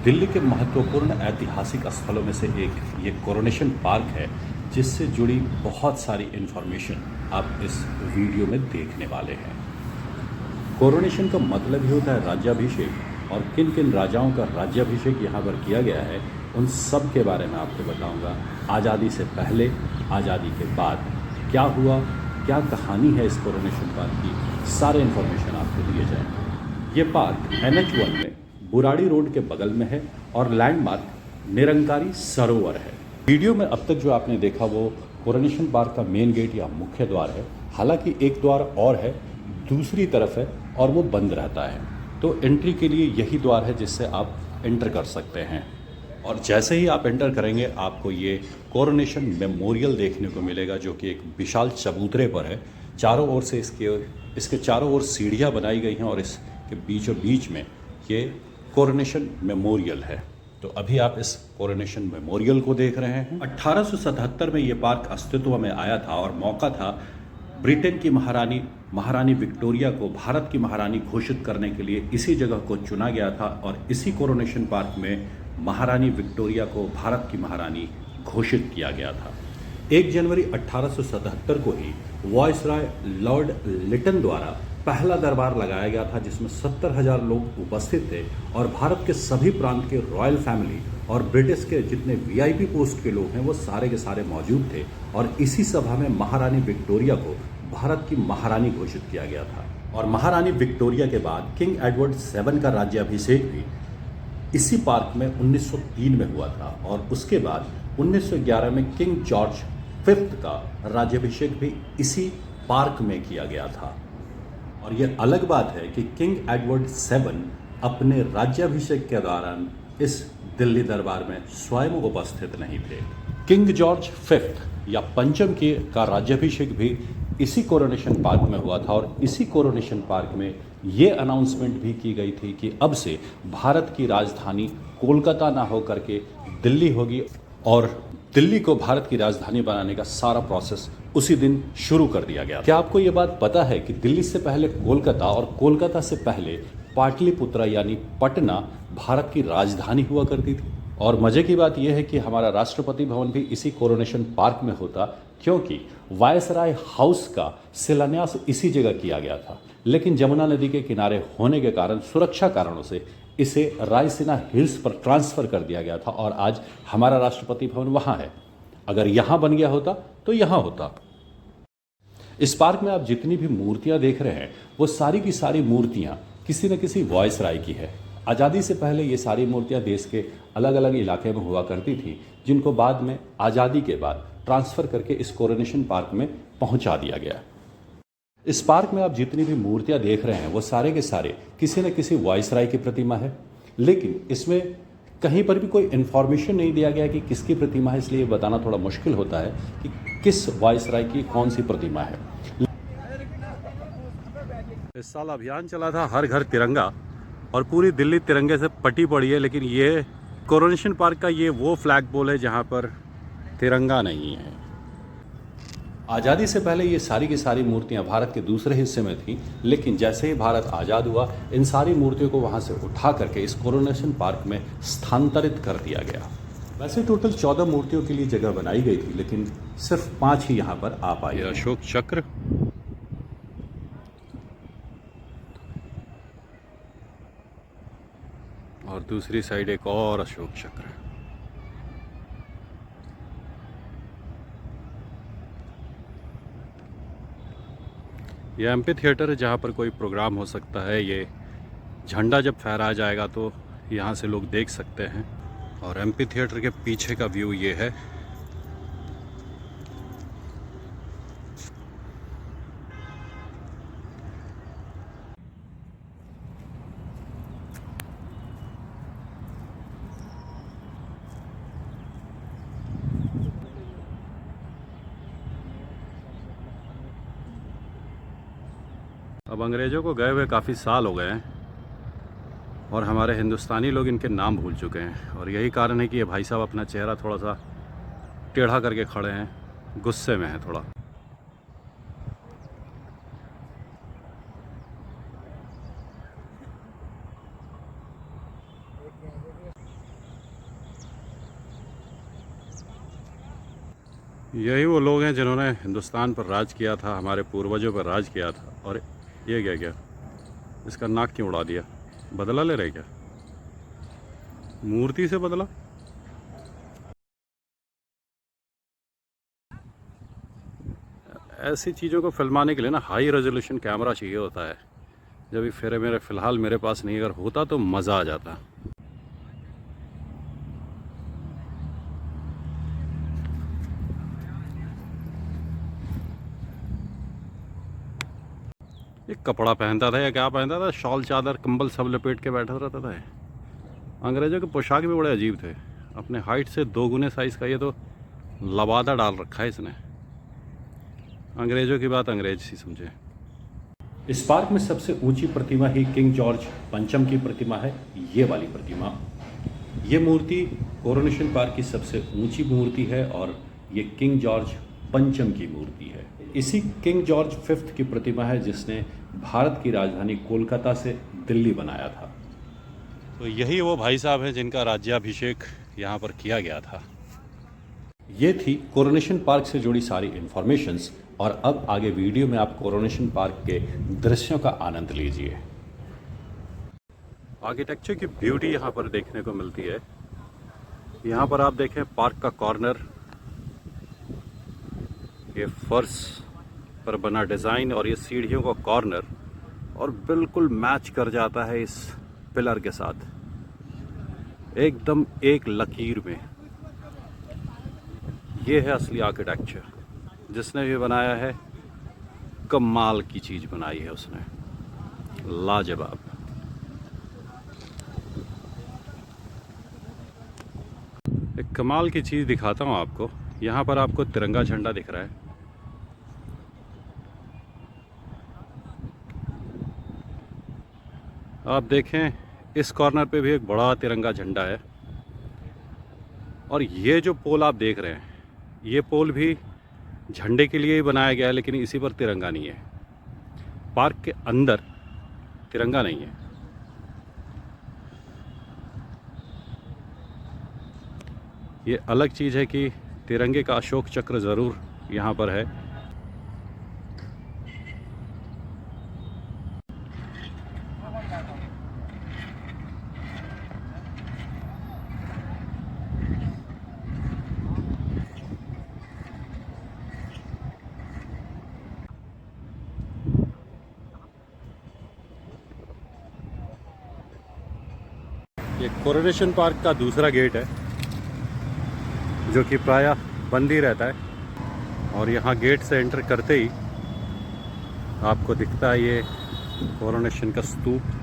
दिल्ली के महत्वपूर्ण ऐतिहासिक स्थलों में से एक ये कोरोनेशन पार्क है, जिससे जुड़ी बहुत सारी इन्फॉर्मेशन आप इस वीडियो में देखने वाले हैं। कोरोनेशन का मतलब ही होता है राज्याभिषेक, और किन किन राजाओं का राज्याभिषेक यहाँ पर किया गया है उन सब के बारे में आपको बताऊंगा। आज़ादी से पहले, आज़ादी के बाद क्या हुआ, क्या कहानी है इस कोरोनेशन पार्क की, सारे इन्फॉर्मेशन आपको दिए जाएंगे। ये पार्क NH1 में बुराड़ी रोड के बगल में है और लैंडमार्क निरंकारी सरोवर है। वीडियो में अब तक जो आपने देखा वो कोरोनेशन पार्क का मेन गेट या मुख्य द्वार है। हालांकि एक द्वार और है, दूसरी तरफ है और वो बंद रहता है। तो एंट्री के लिए यही द्वार है जिससे आप एंटर कर सकते हैं। और जैसे ही आप एंटर करेंगे आपको ये कोरोनेशन मेमोरियल देखने को मिलेगा, जो कि एक विशाल चबूतरे पर है। चारों ओर से इसके चारों ओर सीढ़ियाँ बनाई गई हैं और इसके बीचों बीच में ये कोरोनेशन मेमोरियल है। तो अभी आप इस कोरोनेशन मेमोरियल को देख रहे हैं। 1877 में ये पार्क अस्तित्व में आया था और मौका था ब्रिटेन की महारानी विक्टोरिया को भारत की महारानी घोषित करने के लिए इसी जगह को चुना गया था। और इसी कोरोनेशन पार्क में महारानी विक्टोरिया को भारत की महारानी घोषित किया गया था। 1 जनवरी 1877 को ही वायसराय लॉर्ड लिटन द्वारा पहला दरबार लगाया गया था, जिसमें 70,000 लोग उपस्थित थे और भारत के सभी प्रांत के रॉयल फैमिली और ब्रिटिश के जितने VIP पोस्ट के लोग हैं वो सारे के सारे मौजूद थे। और इसी सभा में महारानी विक्टोरिया को भारत की महारानी घोषित किया गया था। और महारानी विक्टोरिया के बाद किंग एडवर्ड 7 का राज्याभिषेक भी इसी पार्क में 1903 में हुआ था। और उसके बाद 1911 में किंग जॉर्ज 5 का राज्याभिषेक भी इसी पार्क में किया गया था। और ये अलग बात है कि किंग एडवर्ड 7 अपने राज्याभिषेक के दौरान इस दिल्ली दरबार में स्वयं उपस्थित नहीं थे। किंग जॉर्ज 5 या पंचम का राज्याभिषेक भी इसी कोरोनेशन पार्क में हुआ था। और इसी कोरोनेशन पार्क में ये अनाउंसमेंट भी की गई थी कि अब से भारत की राजधानी कोलकाता ना हो करके दिल्ली होगी, और दिल्ली को भारत की राजधानी बनाने का सारा प्रोसेस उसी दिन शुरू कर दिया गया। क्या आपको ये बात पता है कि दिल्ली से पहले कोलकाता और कोलकाता से पहले पाटलिपुत्रा यानी पटना भारत की राजधानी हुआ करती थी? और मजे की बात यह है कि हमारा राष्ट्रपति भवन भी इसी कोरोनेशन पार्क में होता, क्योंकि वायसराय हाउस का शिलान्यास इसी जगह किया गया था। लेकिन जमुना नदी के किनारे होने के कारण सुरक्षा कारणों से इसे रायसीना हिल्स पर ट्रांसफ़र कर दिया गया था और आज हमारा राष्ट्रपति भवन वहाँ है। अगर यहाँ बन गया होता तो यहाँ होता। इस पार्क में आप जितनी भी मूर्तियाँ देख रहे हैं वो सारी की सारी मूर्तियाँ किसी न किसी वायसराय की है। आज़ादी से पहले ये सारी मूर्तियाँ देश के अलग अलग इलाके में हुआ करती थी, जिनको बाद में आज़ादी के बाद ट्रांसफ़र करके इस कोरोनेशन पार्क में पहुँचा दिया गया। इस पार्क में आप जितनी भी मूर्तियां देख रहे हैं वो सारे के सारे किसी न किसी वायसराय की प्रतिमा है। लेकिन इसमें कहीं पर भी कोई इन्फॉर्मेशन नहीं दिया गया कि किसकी प्रतिमा है, इसलिए बताना थोड़ा मुश्किल होता है कि किस वायसराय की कौन सी प्रतिमा है। इस साल अभियान चला था हर घर तिरंगा, और पूरी दिल्ली तिरंगे से पटी पड़ी है। लेकिन ये कोरोनेशन पार्क का ये वो फ्लैग पोल है जहाँ पर तिरंगा नहीं है। आज़ादी से पहले ये सारी की सारी मूर्तियाँ भारत के दूसरे हिस्से में थी, लेकिन जैसे ही भारत आज़ाद हुआ इन सारी मूर्तियों को वहाँ से उठा करके इस कोरोनेशन पार्क में स्थानांतरित कर दिया गया। वैसे टोटल 14 मूर्तियों के लिए जगह बनाई गई थी, लेकिन सिर्फ 5 ही यहाँ पर आ पाई। अशोक चक्र, और दूसरी साइड एक और अशोक चक्र। यह MP थिएटर है जहाँ पर कोई प्रोग्राम हो सकता है। ये झंडा जब फहराया जाएगा तो यहाँ से लोग देख सकते हैं। और MP थिएटर के पीछे का व्यू ये है। अब अंग्रेज़ों को गए हुए काफ़ी साल हो गए हैं और हमारे हिंदुस्तानी लोग इनके नाम भूल चुके हैं। और यही कारण है कि ये भाई साहब अपना चेहरा थोड़ा सा टेढ़ा करके खड़े हैं, गुस्से में हैं थोड़ा। यही वो लोग हैं जिन्होंने हिंदुस्तान पर राज किया था, हमारे पूर्वजों पर राज किया था। और ये क्या क्या इसका नाक क्यों उड़ा दिया? बदला ले रहे क्या? मूर्ति से बदला? ऐसी चीज़ों को फिल्माने के लिए ना हाई रेजोल्यूशन कैमरा चाहिए होता है। जब भी फिर फ़िलहाल मेरे पास नहीं, अगर होता तो मज़ा आ जाता। एक कपड़ा पहनता था या क्या पहनता था, शॉल चादर कंबल सब लपेट के बैठा रहता था। अंग्रेज़ों के पोशाक भी बड़े अजीब थे, अपने हाइट से 2 गुने साइज़ का। ये तो लबादा डाल रखा है इसने। अंग्रेज़ों की बात अंग्रेज सी समझे। इस पार्क में सबसे ऊंची प्रतिमा ही किंग जॉर्ज पंचम की प्रतिमा है। ये वाली प्रतिमा, ये मूर्ति कोरोनेशन पार्क की सबसे ऊंची मूर्ति है और ये किंग जॉर्ज पंचम की मूर्ति है। इसी किंग जॉर्ज फिफ्थ की प्रतिमा है जिसने भारत की राजधानी कोलकाता से दिल्ली बनाया था। तो यही वो भाई साहब हैं जिनका राज्याभिषेक यहाँ पर किया गया था। ये थी कोरोनेशन पार्क से जुड़ी सारी इन्फॉर्मेशंस, और अब आगे वीडियो में आप कोरोनेशन पार्क के दृश्यों का आनंद लीजिए। आर्किटेक्चर की ब्यूटी यहाँ पर देखने को मिलती है। यहाँ पर आप देखें पार्क का कॉर्नर, ये फर्श पर बना डिज़ाइन और ये सीढ़ियों का कॉर्नर, और बिल्कुल मैच कर जाता है इस पिलर के साथ, एकदम एक लकीर में। ये है असली आर्किटेक्चर। जिसने भी बनाया है कमाल की चीज़ बनाई है उसने, लाजवाब। एक कमाल की चीज़ दिखाता हूँ आपको। यहाँ पर आपको तिरंगा झंडा दिख रहा है। आप देखें इस कॉर्नर पे भी एक बड़ा तिरंगा झंडा है। और ये जो पोल आप देख रहे हैं, ये पोल भी झंडे के लिए ही बनाया गया है, लेकिन इसी पर तिरंगा नहीं है। पार्क के अंदर तिरंगा नहीं है। ये अलग चीज़ है कि तिरंगे का अशोक चक्र ज़रूर यहाँ पर है। ये कोरोनेशन पार्क का दूसरा गेट है जो कि प्रायः बंद ही रहता है। और यहाँ गेट से एंटर करते ही आपको दिखता है ये कोरोनेशन का स्तूप।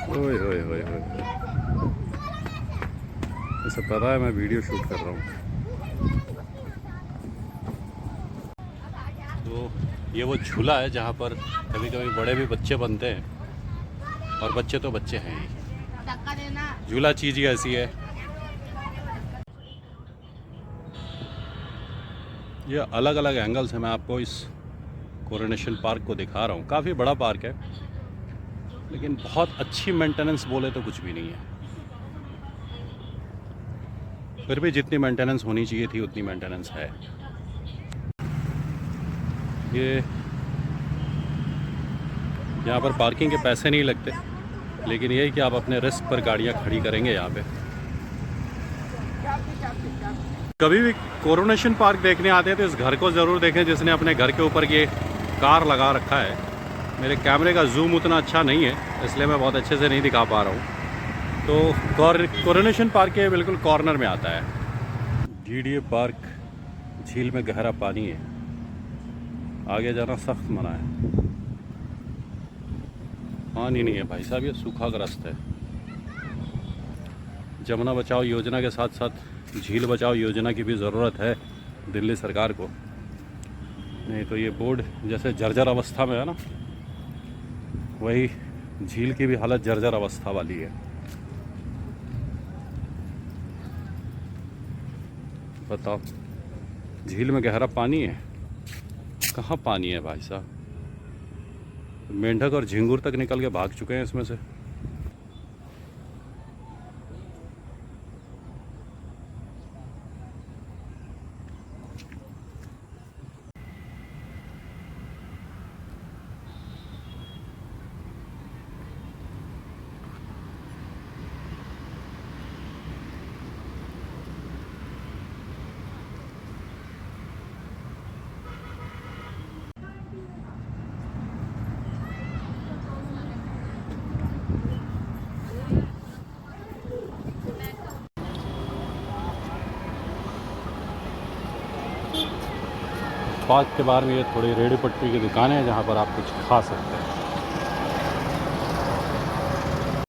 ओए ओए ओए ओए, ऐसा पता है मैं वीडियो शूट कर रहा हूँ। तो ये वो झूला है जहाँ पर कभी कभी बड़े भी बच्चे बनते हैं, और बच्चे तो बच्चे हैं ही। झूला चीज़ ही ऐसी है। ये अलग अलग एंगल से मैं आपको इस कोरोनेशन पार्क को दिखा रहा हूँ। काफ़ी बड़ा पार्क है, लेकिन बहुत अच्छी मेंटेनेंस बोले तो कुछ भी नहीं है। फिर भी जितनी मेंटेनेंस होनी चाहिए थी उतनी मेंटेनेंस है। ये यहाँ पर पार्किंग के पैसे नहीं लगते, लेकिन ये है कि आप अपने रिस्क पर गाड़ियाँ खड़ी करेंगे यहाँ पे। कभी भी कोरोनेशन पार्क देखने आते हैं तो इस घर को ज़रूर देखें जिसने अपने घर के ऊपर ये कार लगा रखा है। मेरे कैमरे का जूम उतना अच्छा नहीं है, इसलिए मैं बहुत अच्छे से नहीं दिखा पा रहा हूँ। तो कोरोनेशन पार्क के बिल्कुल कॉर्नर में आता है। जीडीए पार्क, झील में गहरा पानी है, आगे जाना सख्त मना है। पानी नहीं है भाई साहब, ये सूखाग्रस्त है। जमुना बचाओ योजना के साथ साथ झील बचाओ योजना की भी ज़रूरत है दिल्ली सरकार को, नहीं तो ये बोर्ड जैसे जर्जर अवस्था में है ना, वही झील की भी हालत जर्जर अवस्था वाली है। बताओ, झील में गहरा पानी है, कहाँ पानी है भाई साहब? मेंढक और झिंगुर तक निकल के भाग चुके हैं इसमें से। पार्क के बाहर में ये थोड़ी रेड़ी पट्टी की दुकान है जहाँ पर आप कुछ खा सकते हैं।